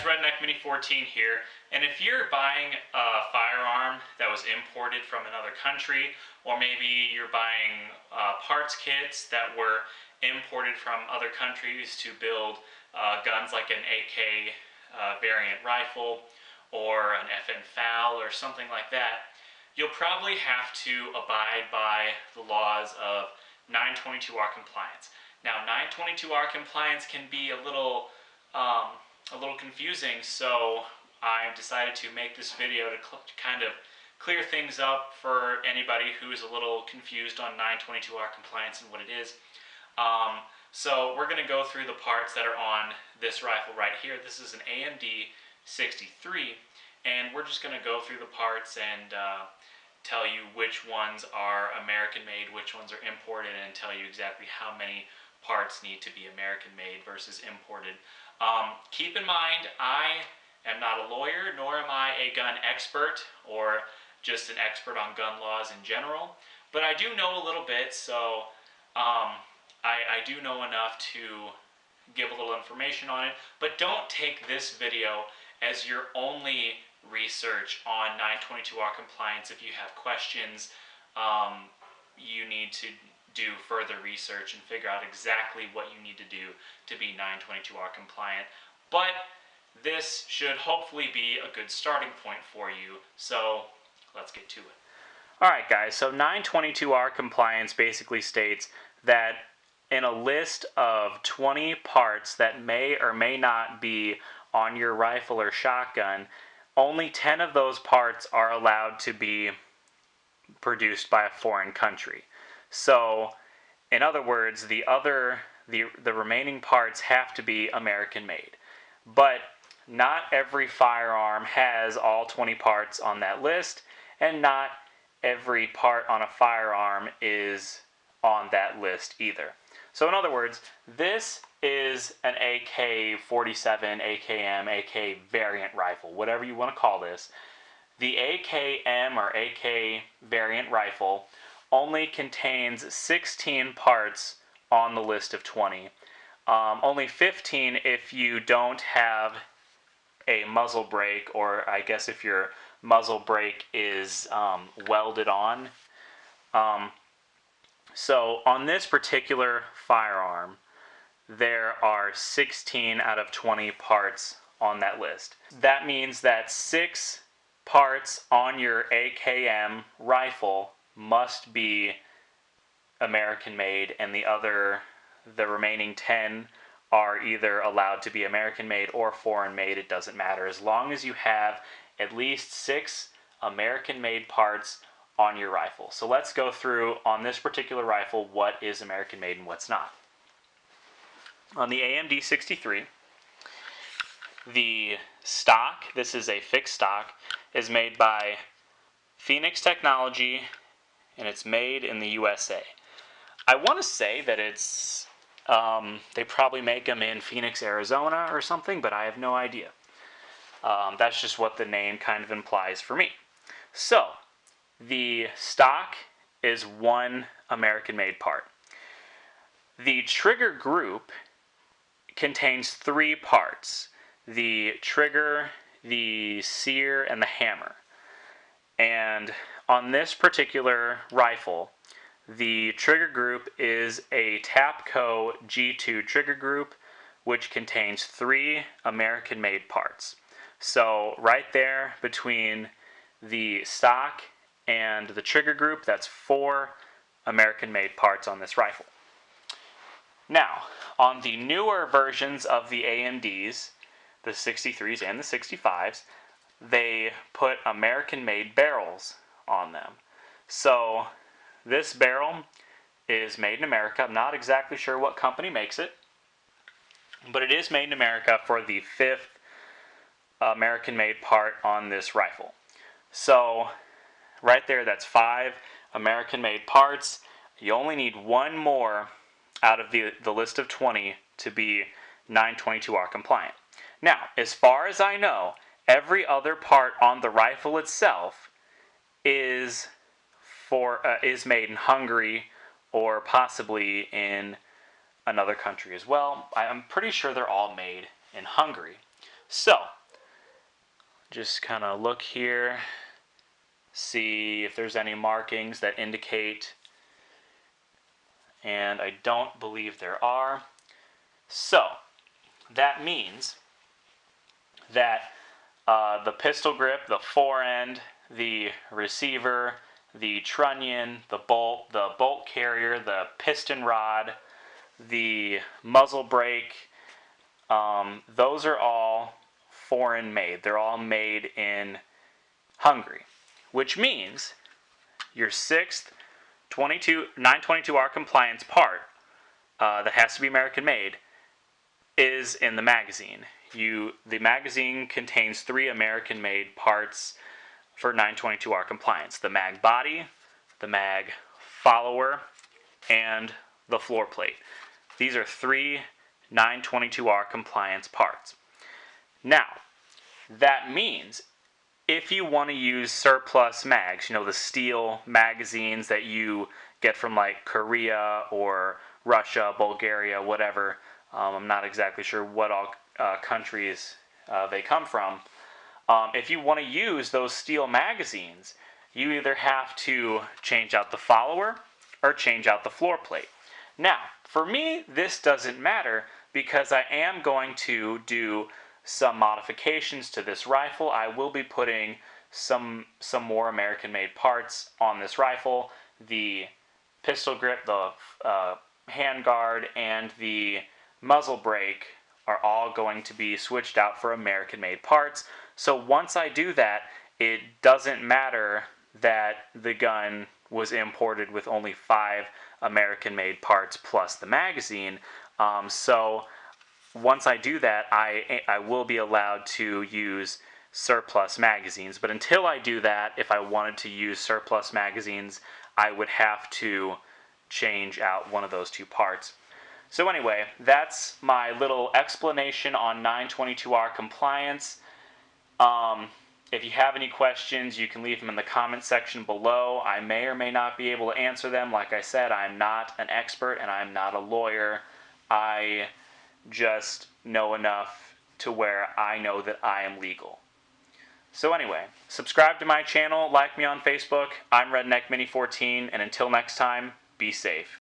Redneck Mini 14 here, and if you're buying a firearm that was imported from another country, or maybe you're buying parts kits that were imported from other countries to build guns like an AK variant rifle or an FN FAL or something like that, you'll probably have to abide by the laws of 922R compliance. Now, 922R compliance can be a little confusing, so I decided to make this video to kind of clear things up for anybody who's a little confused on 922R compliance and what it is. So we're going to go through the parts that are on this rifle right here. This is an AMD 63, and we're just going to go through the parts and tell you which ones are American made, which ones are imported, and tell you exactly how many parts need to be American made versus imported. Keep in mind, I am not a lawyer, nor am I a gun expert or just an expert on gun laws in general, but I do know a little bit, so I do know enough to give a little information on it. But don't take this video as your only research on 922R compliance. If you have questions, you need to do further research and figure out exactly what you need to do to be 922R compliant. But this should hopefully be a good starting point for you, so let's get to it. Alright guys, so 922R compliance basically states that in a list of 20 parts that may or may not be on your rifle or shotgun, only 10 of those parts are allowed to be produced by a foreign country. So, in other words, the remaining parts have to be American made. But not every firearm has all 20 parts on that list, and not every part on a firearm is on that list either. So in other words, this is an AK-47, AKM, AK variant rifle, whatever you want to call this. The AKM or AK variant rifle only contains 16 parts on the list of 20. Only 15 if you don't have a muzzle brake, or I guess if your muzzle brake is welded on. So on this particular firearm, there are 16 out of 20 parts on that list. That means that 6 parts on your AKM rifle must be American made, and the remaining 10 are either allowed to be American made or foreign made. It doesn't matter, as long as you have at least 6 American made parts on your rifle. So let's go through on this particular rifle what is American made and what's not. On the AMD 63, the stock, this is a fixed stock, is made by Phoenix Technology, and it's made in the USA. I want to say that it's, they probably make them in Phoenix, Arizona or something, but I have no idea. That's just what the name kind of implies for me. So, the stock is one American-made part. The trigger group contains 3 parts: the trigger, the sear, and the hammer. And on this particular rifle, the trigger group is a Tapco G2 trigger group, which contains 3 American-made parts. So right there between the stock and the trigger group, that's 4 American-made parts on this rifle. Now, on the newer versions of the AMDs, the 63s and the 65s, they put American-made barrels on them. So this barrel is made in America. I'm not exactly sure what company makes it, but it is made in America for the 5th American-made part on this rifle. So right there, that's 5 American-made parts. You only need 1 more out of the list of 20 to be 922R compliant. Now, as far as I know, every other part on the rifle itself is made in Hungary or possibly in another country as well. I'm pretty sure they're all made in Hungary. So, just kind of look here, see if there's any markings that indicate, and I don't believe there are. So that means that the pistol grip, the forend, the receiver, the trunnion, the bolt carrier, the piston rod, the muzzle brake, those are all foreign made. They're all made in Hungary, which means your sixth 922R compliance part that has to be American made is in the magazine. The magazine contains 3 American made parts for 922R compliance: the mag body, the mag follower, and the floor plate. These are 3 922R compliance parts. Now, that means if you want to use surplus mags, the steel magazines that you get from like Korea or Russia, Bulgaria, whatever, I'm not exactly sure what all countries they come from. If you want to use those steel magazines, you either have to change out the follower or change out the floor plate. Now, for me, this doesn't matter because I am going to do some modifications to this rifle. I will be putting some more American-made parts on this rifle. The pistol grip, the handguard, and the muzzle brake are all going to be switched out for American-made parts. So once I do that, it doesn't matter that the gun was imported with only 5 American-made parts plus the magazine. So once I do that, I will be allowed to use surplus magazines. But until I do that, if I wanted to use surplus magazines, I would have to change out one of those 2 parts. So anyway, that's my little explanation on 922R compliance. If you have any questions, you can leave them in the comment section below. I may or may not be able to answer them. Like I said, I'm not an expert and I'm not a lawyer. I just know enough to where I know that I am legal. So anyway, subscribe to my channel, like me on Facebook. I'm Redneck Mini 14, and until next time, be safe.